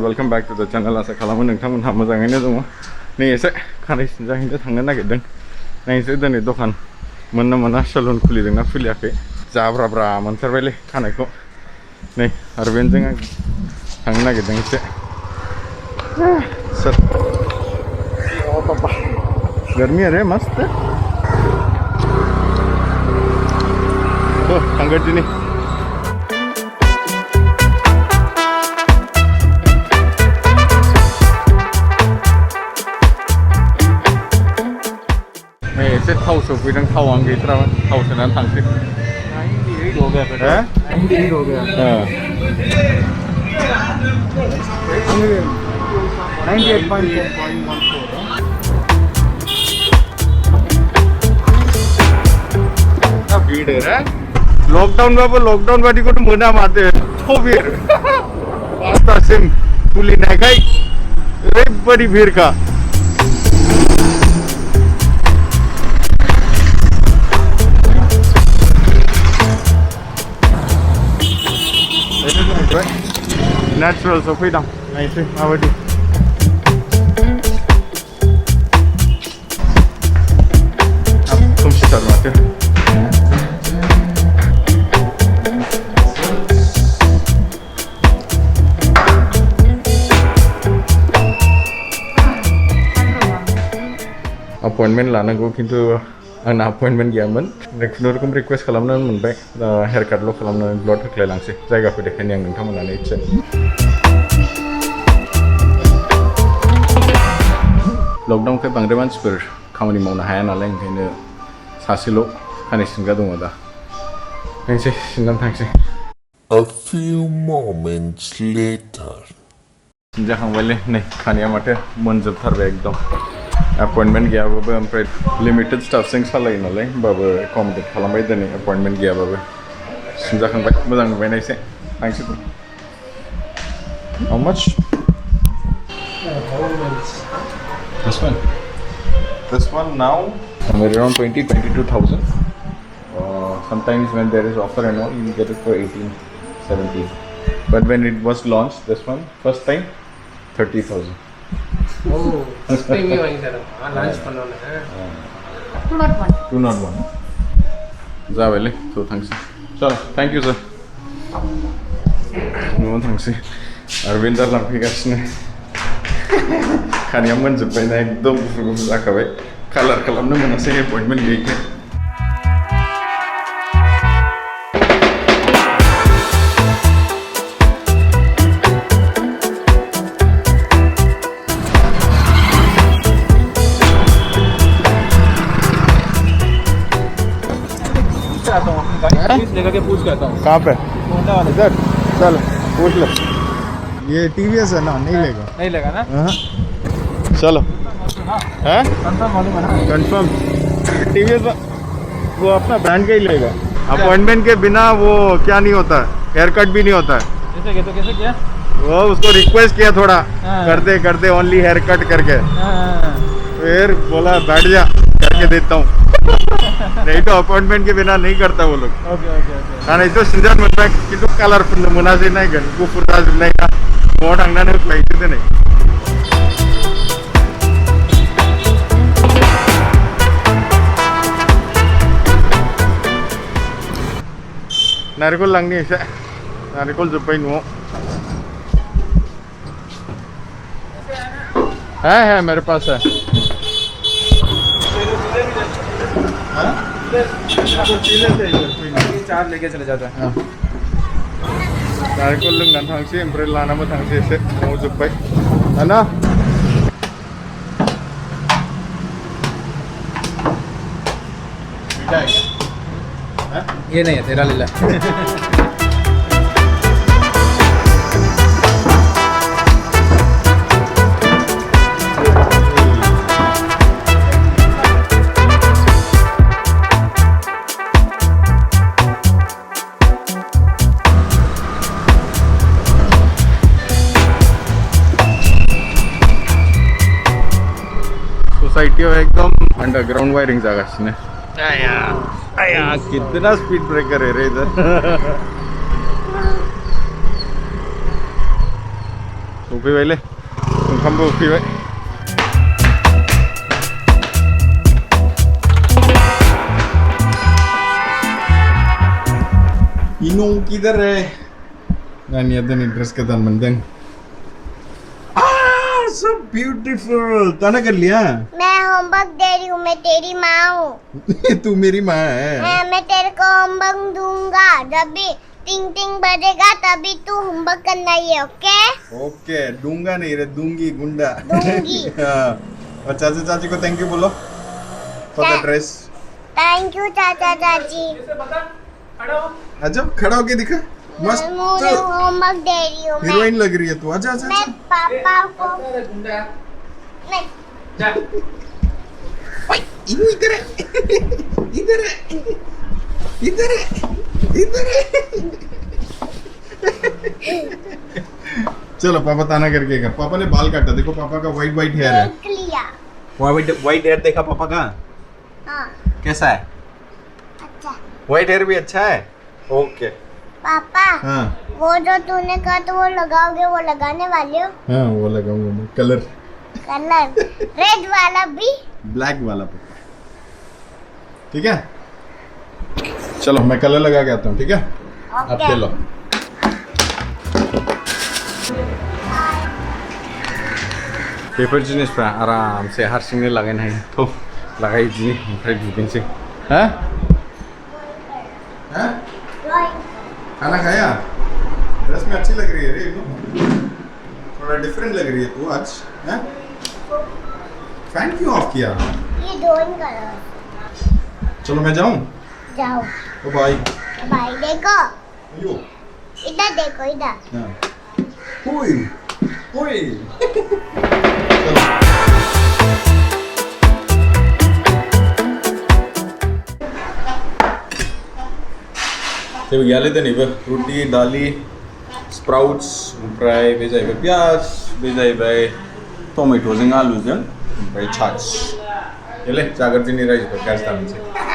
welcome back to the channel. Asa खालामो नोंथांमोनहा मोजाङैनो दङ। नै एसे खानाय सिनजाहैनो थांनो नागिरदों। नायनोसै दिनै दखान मोनना मोना सलुन खुलिदोंना खुलियाखै। जाब्राब्रा मोनथारबायलै खानायखौ। नै अरविंदजों आं थांनो नागिरदों एसे। सर ओ पापा गर्मी है रे मस्त। तो थांगोन दिनै। ऐसे थाव सोफैदों थावानो गैथारामोन थाव सोनानै थांसै 98 हो गया पेट्रोल 98 हो गया 98.14 भीड़ है रे लॉकडाउन बादि को मोना माथो थ' भीड़ पासतासिम खुलिनायखाय ओरैबायदि भीड़खा Natural सफैदों नायसै माबायदि खोमसिथार माथो अपॉइंटमेंट लानांगौ किन्तु आंना अपॉइंटमेंट गैयामोन खुनुरुखुम रिक्वेस्ट खालामनानै मोनबाय हेयर काटल' खालामनानै ब्लड होख्लायलांसै जायगाखौ देखायनि आं नोंथांमोनानो इसे लकडाउनखाय बांद्राय मानसिफोर खामानि मावनो हाया नालाय ओंखायनो सासेल' खानाय सिनग्रा दङ दा नायसै सिननानै थांसै A few moments later सिनजाखांबायलै नै खानाया माथो मोनजोबथारबाय एकदम अपॉइंटमेंट गैयाबाबो ओमफ्राय लिमिटेड स्टाफजों सालायो नालाय होमबाबो एकोमोडेट खालामबाय दिनै अपॉइंटमेंट गैयाबाबो सिनजाखांबाय मोजां नुबाय नायसै थांसै How much? This one now somewhere around 22,000. Sometimes when there is offer and all, you get it for 18, 17. But when it was launched, this one first time 30,000. Oh, first time you launch பண்ணோம்ல 201 जाबायलै थ' थांसै चल thank you sir न'आव थांसै अरविंदा लांफैगासिनो खानाया मोनजोब्बायना एकदम गुफुर गुफुर जाखाबाय कालार खालामनो मोनासै एपइन्टमेन्ट गैयैखाय लेकर के पूछ करता हूँ कहाँ पे इधर चल पूछ लो ये टीवीएस है ना नहीं लेगा ना चलो हैं कंफर्म मालूम है ना कंफर्म टीवीएस वो अपना ब्रांड का ही लेगा अपॉइंटमेंट के बिना वो क्या नहीं होता हेयर कट भी नहीं होता है कैसे किया वो उसको रिक्वेस्ट किया थोड़ा करते ओनली हेयर कट करके फिर बोला बैठ जा करके देता हूँ नहीं तो अपॉइंटमेंट के बिना नहीं करता वो लोग नहीं तो सिंजान मोनबाय किन्तु कालार फुननो मोनासै नायगोन गुफुर जाजोबनाय ना न'आव थांनानै होख्लायसै दिनै नारिखल लांनि एसे नारिखल जोब्बाय न'आव है मेरे पास है चार लेके चले जाता है नारिखल लोंनानै थांसै ओमफ्राय लानाबो थांसै एसे न'आव जोब्बाय ना ये नहीं है तेरा ले ला सोसाइटी एकदम अंडरग्राउंड वायरिंग जागासिनो आया कितना स्पीड ब्रेकर है रे इधर उफैबायलै ओंखामबो उखैबाय Inung किधर है नानिया दिन ड्रेस के दान मंदन so beautiful ताना कर लिया मैं होमवर्क दे रही हूँ मैं तेरी माँ हूँ तू मेरी माँ है मैं तेरे को होमवर्क दूंगा जब भी टिंग टिंग बजेगा तभी तू होमवर्क करना है ओके ओके दूंगा नहीं रे दूंगी गुंडा दूंगी हाँ और चाचा चाची को थैंक यू बोलो for the dress thank you चाचा चाची अच्छा खड़ा होके दिखा मस्त मुझे होमवर्क दे रही हूँ हीरोइन लग रही है तू आजा आजा मैं पापा को नहीं इधर है इधर है इधर है इधर है चलो पापा ताना करके कर पापा ने बाल काटा देखो पापा का वाइट वाइट हेयर है देख लिया वाइट हेयर देखा पापा का हाँ कैसा है अच्छा वाइट हेयर भी अच्छा है ओके पापा हाँ वो जो तूने कहा तो वो लगाओगे वो लगाने वाले हो हाँ वो लगाऊंगा मैं कलर कलर रेड वाला भी ब्लैक वाला पापा ठीक है चलो मैं कलर लगा के आता हूँ ठीक है आप ओके खेलो पेपर जिनिस आराम से हारसिंनो लगायनो हायो थौ लगाइदिनि ओमफ्राय दुगैनोसै हाँ हाँ खाना खाया ड्रेस में अच्छी लग रही है रे थोड़ा डिफरेंट लग रही है तू आज हैं फैन क्यों ऑफ किया ये ड्राइंग करो चलो मैं जाऊं जाओ ओ भाई भाई देखो यो इधर देखो इधर हाँ हुई हुई चलो याले तो नहीं रोटी दाली स्प्राउट्स ओमफ्राय बे जाहैबाय पियाज बे जाहैबाय टमेट'जों आलुजों ओमफ्राय छाच गेले जाग्रोदिनि रायजोफोर गाज्रि दामोनसै